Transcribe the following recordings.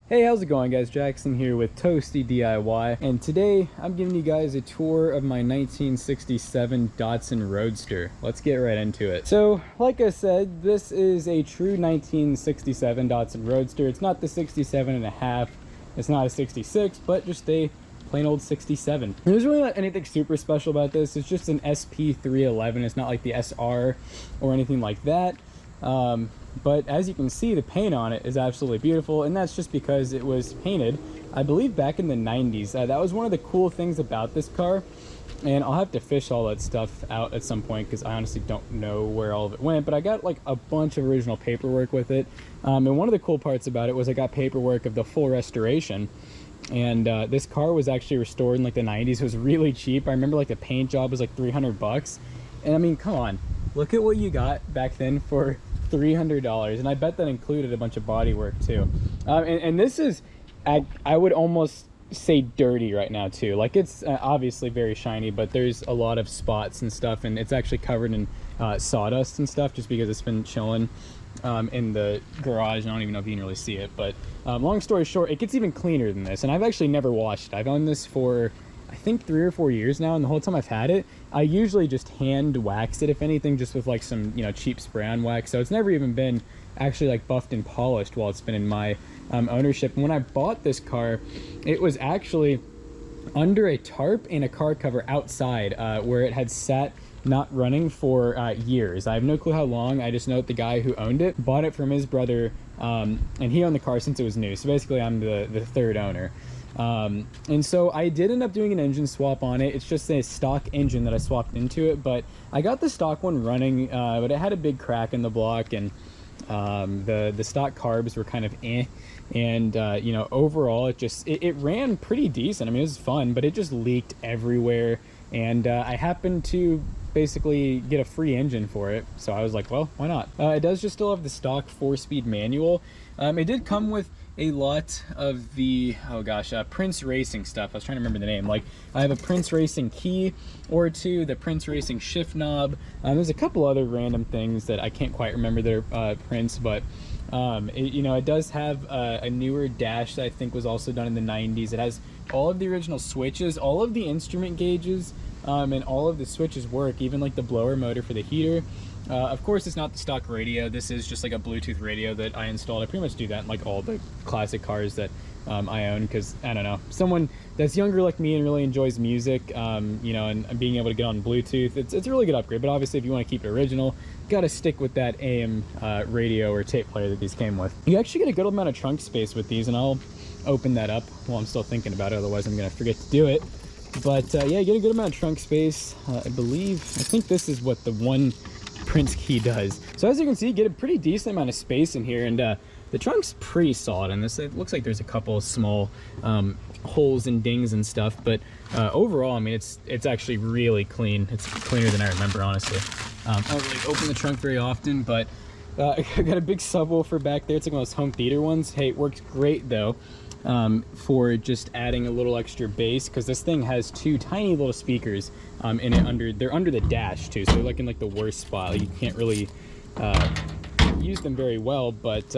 Hey, how's it going guys? Jackson here with Toasty DIY, and today I'm giving you guys a tour of my 1967 Datsun Roadster. Let's get right into it. So, like I said, this is a true 1967 Datsun Roadster. It's not the 67 and a half, it's not a 66, but just a plain old 67. And there's really not anything super special about this. It's just an SP311. It's not like the SR or anything like that. But as you can see, the paint on it is absolutely beautiful, and that's just because it was painted, I believe, back in the 90s. That was one of the cool things about this car, and I'll have to fish all that stuff out at some point because I honestly don't know where all of it went, but I got like a bunch of original paperwork with it. And one of the cool parts about it was I got paperwork of the full restoration, and this car was actually restored in like the 90s. It was really cheap. I remember like the paint job was like 300 bucks, and I mean, come on, look at what you got back then for $300, and I bet that included a bunch of body work too. And this is, I would almost say, dirty right now too. Like, it's obviously very shiny, but there's a lot of spots and stuff, and it's actually covered in sawdust and stuff just because it's been chilling in the garage. I don't even know if you can really see it, but long story short, it gets even cleaner than this, and I've actually never washed it. I've owned this for I think 3 or 4 years now, and the whole time I've had it, I usually just hand wax it, if anything, just with like some, you know, cheap spray on wax. So it's never even been actually like buffed and polished while it's been in my ownership. And when I bought this car, it was actually under a tarp and a car cover outside, where it had sat not running for years. I have no clue how long. I just know that the guy who owned it bought it from his brother, and he owned the car since it was new. So basically I'm the third owner. And so I did end up doing an engine swap on it. It's just a stock engine that I swapped into it, but I got the stock one running, but it had a big crack in the block, and the stock carbs were kind of and you know, overall it ran pretty decent. I mean, it was fun, but it just leaked everywhere, and I happened to basically get a free engine for it, so I was like, well, why not? It does just still have the stock 4-speed manual. It did come with a lot of the, oh gosh, Prince Racing stuff. I was trying to remember the name. Like, I have a Prince Racing key or two, the Prince Racing shift knob. There's a couple other random things that I can't quite remember that are Prince, but you know, it does have a newer dash that I think was also done in the 90s. It has all of the original switches, all of the instrument gauges, and all of the switches work, even like the blower motor for the heater. Of course, it's not the stock radio. This is just like a Bluetooth radio that I installed. I pretty much do that in like all the classic cars that I own, because I don't know, someone that's younger like me and really enjoys music, you know, and being able to get on Bluetooth, it's a really good upgrade. But obviously, if you want to keep it original, got to stick with that AM radio or tape player that these came with. You actually get a good amount of trunk space with these, and I'll open that up while I'm still thinking about it, otherwise I'm gonna forget to do it. But yeah, you get a good amount of trunk space. I think this is what the one Prince key does. So as you can see, you get a pretty decent amount of space in here, and the trunk's pretty solid in this. It looks like there's a couple of small holes and dings and stuff, but overall, I mean, it's actually really clean. It's cleaner than I remember, honestly. I don't really open the trunk very often, but I got a big subwoofer back there. It's like one of those home theater ones. Hey, it works great though, for just adding a little extra bass, because this thing has 2 tiny little speakers in it. They're under the dash too, so they're like in like the worst spot. Like, you can't really use them very well, but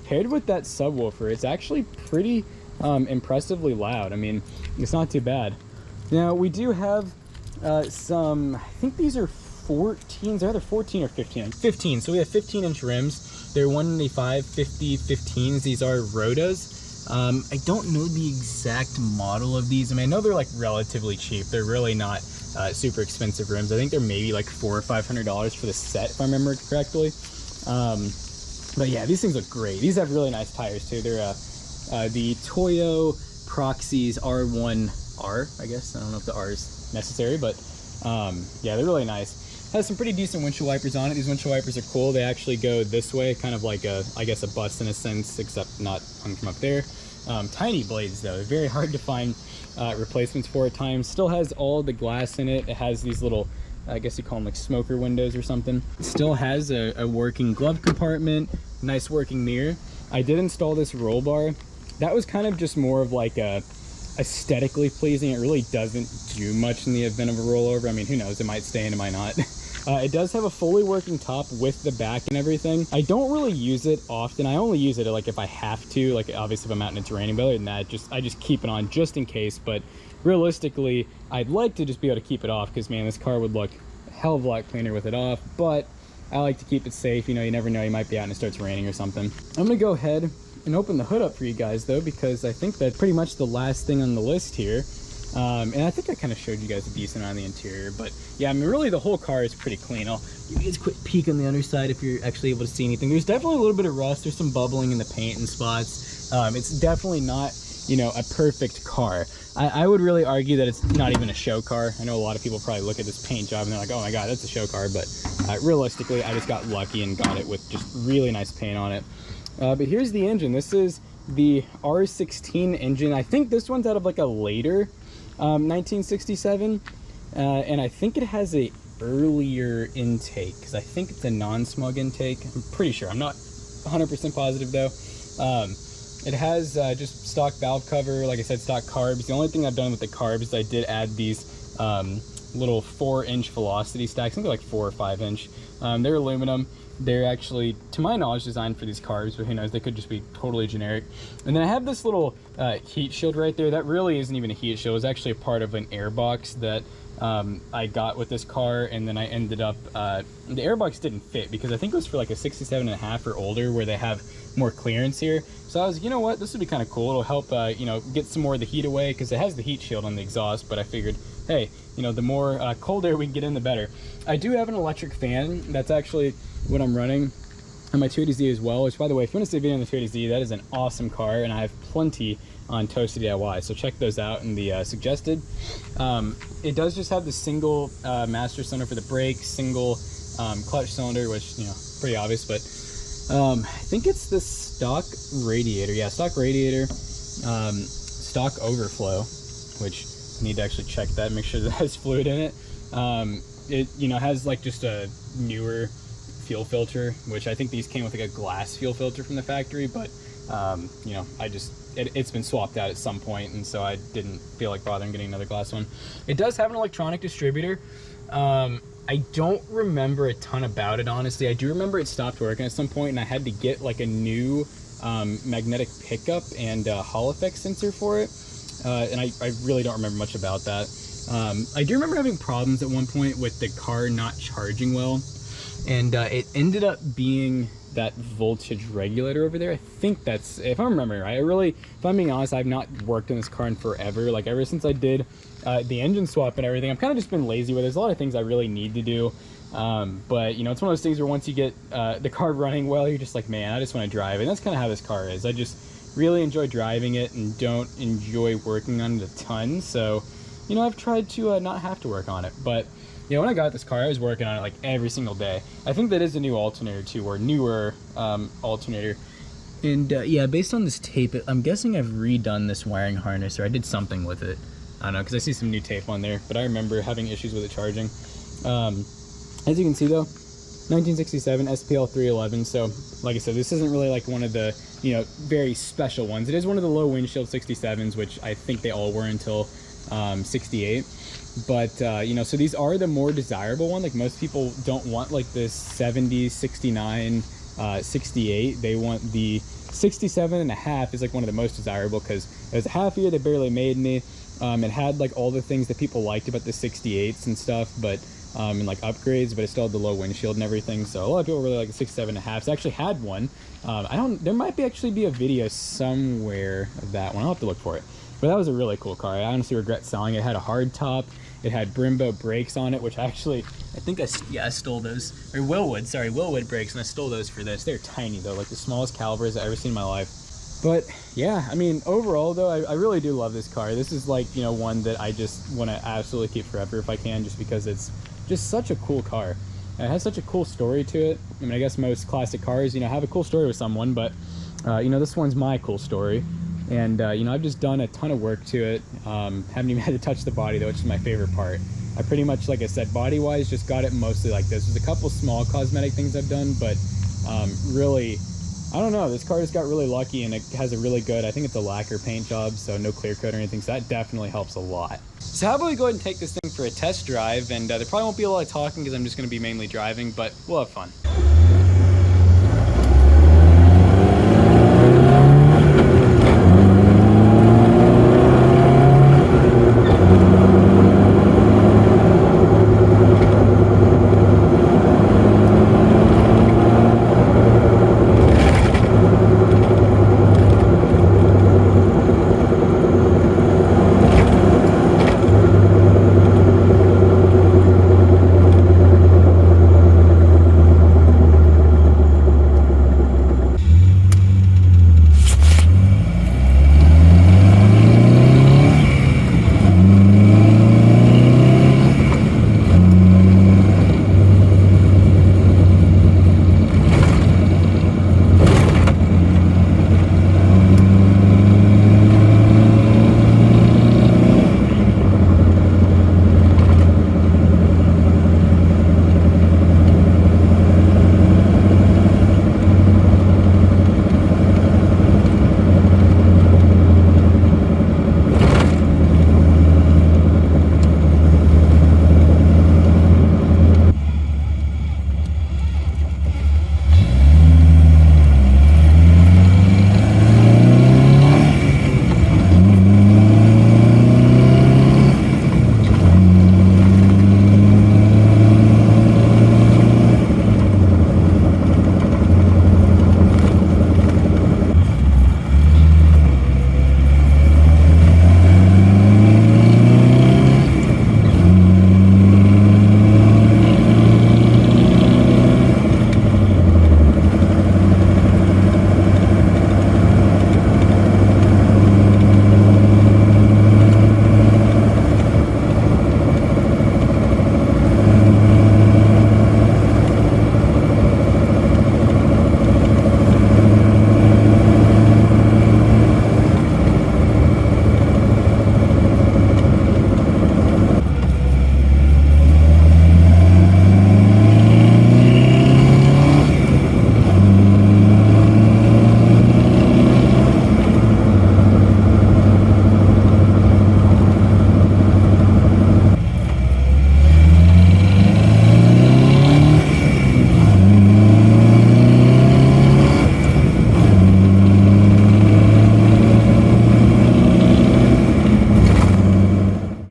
paired with that subwoofer, it's actually pretty impressively loud. I mean, it's not too bad. Now we do have some, I think these are 14s. They're either 14 or 15. So we have 15-inch rims. They're 195 50 15s. These are Rotas. I don't know the exact model of these. I mean, I know they're like relatively cheap. They're really not super expensive rims. I think they're maybe like $400 or $500 for the set, if I remember correctly. But yeah, these things look great. These have really nice tires too. They're the Toyo Proxys R1R, I guess. I don't know if the R is necessary, but yeah, they're really nice. Has some pretty decent windshield wipers on it. These windshield wipers are cool. They actually go this way, kind of like a, I guess, a bus in a sense, except not hung from up there. Tiny blades though, they're very hard to find replacements for at times. Still has all the glass in it. It has these little, I guess you call them like smoker windows or something. It still has a working glove compartment, nice working mirror. I did install this roll bar. That was kind of just more of like a aesthetically pleasing. It really doesn't do much in the event of a rollover. I mean, who knows, it might stay in, it might not. It does have a fully working top with the back and everything. I don't really use it often. I only use it like if I have to, like obviously if I'm out and it's raining, but other than that, I just keep it on just in case. But realistically, I'd like to just be able to keep it off because, man, this car would look a hell of a lot cleaner with it off. But I like to keep it safe. You know, you never know, you might be out and it starts raining or something. I'm gonna go ahead and open the hood up for you guys though, because I think that's pretty much the last thing on the list here. And I think I kind of showed you guys a decent on the interior, but yeah, I mean, really the whole car is pretty clean. I'll give you guys a quick peek on the underside if you're actually able to see anything. There's definitely a little bit of rust. There's some bubbling in the paint and spots. It's definitely not, you know, a perfect car. I would really argue that it's not even a show car. I know a lot of people probably look at this paint job and they're like, oh my God, that's a show car. But realistically, I just got lucky and got it with just really nice paint on it. But here's the engine. This is the R16 engine. I think this one's out of like a later 1967, and I think it has a earlier intake because I think it's a non-smug intake. I'm pretty sure. I'm not 100% positive though. It has just stock valve cover, like I said, stock carbs. The only thing I've done with the carbs is I did add these little 4-inch velocity stacks. I think they're like 4 or 5 inch. They're aluminum. They're actually, to my knowledge, designed for these cars, but who knows, they could just be totally generic. And then I have this little heat shield right there. That really isn't even a heat shield. It's actually a part of an airbox that I got with this car, and then I ended up, the airbox didn't fit because I think it was for like a 67.5 or older where they have more clearance here. So I was, you know what, this would be kind of cool. It'll help, you know, get some more of the heat away because it has the heat shield on the exhaust, but I figured, hey, you know, the more cold air we can get in, the better. I do have an electric fan. That's actually what I'm running on my 280Z as well, which, by the way, if you want to see a video on the 280Z, that is an awesome car, and I have plenty on Toasty DIY, so check those out in the suggested. It does just have the single master cylinder for the brakes, single clutch cylinder, which, you know, pretty obvious, but I think it's the stock radiator. Yeah, stock radiator, stock overflow, which I need to actually check that, make sure that has fluid in it. It, you know, has like just a newer fuel filter, which I think these came with like a glass fuel filter from the factory, but you know, it's been swapped out at some point, and so I didn't feel like bothering getting another glass one. It does have an electronic distributor. I don't remember a ton about it, honestly. I do remember it stopped working at some point, and I had to get like a new magnetic pickup and Hall effect sensor for it, and I really don't remember much about that. I do remember having problems at one point with the car not charging well, and it ended up being that voltage regulator over there. I think that's, if I'm remembering right. If I'm being honest, I've not worked on this car in forever. Like ever since I did the engine swap and everything, I've kind of just been lazy with it. There's a lot of things I really need to do, but you know, it's one of those things where once you get the car running well, you're just like, man, I just want to drive it. And that's kind of how this car is. I just really enjoy driving it and don't enjoy working on it a ton. So, you know, I've tried to not have to work on it. But yeah, when I got this car, I was working on it like every single day. I think that is a new alternator too, or newer alternator. And yeah, based on this tape, I'm guessing I've redone this wiring harness, or I did something with it. I don't know, because I see some new tape on there, but I remember having issues with it charging. As you can see though, 1967 SPL 311. So like I said, this isn't really like one of the, you know, very special ones. It is one of the low windshield 67s, which I think they all were until 68. But you know, so these are the more desirable one. Like most people don't want like this 70, 69, 68. They want the 67.5 is like one of the most desirable because it was a half year, they barely made any. It had like all the things that people liked about the 68s and stuff, but and like upgrades, but it still had the low windshield and everything. So a lot of people really like the 67.5s. I actually had one. There might actually be a video somewhere of that one. I'll have to look for it. But that was a really cool car. I honestly regret selling it. It had a hard top. It had Brembo brakes on it, which actually, I stole those. Or Willwood brakes, and I stole those for this. They're tiny though, like the smallest calibers I've ever seen in my life. But yeah, I mean, overall though, I really do love this car. This is like, you know, one that I just want to absolutely keep forever if I can, just because it's just such a cool car. And it has such a cool story to it. I mean, I guess most classic cars, you know, have a cool story with someone, but you know, this one's my cool story. And you know, I've just done a ton of work to it. Haven't even had to touch the body though, which is my favorite part. I pretty much, like I said, body wise, just got it mostly like this. There's a couple small cosmetic things I've done, but really I don't know, this car just got really lucky and it has a really good, I think it's a lacquer paint job, so no clear coat or anything, so that definitely helps a lot. So how about we go ahead and take this thing for a test drive, and there probably won't be a lot of talking because I'm just going to be mainly driving, but we'll have fun.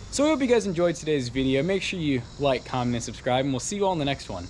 So I hope you guys enjoyed today's video. Make sure you like, comment, and subscribe, and we'll see you all in the next one.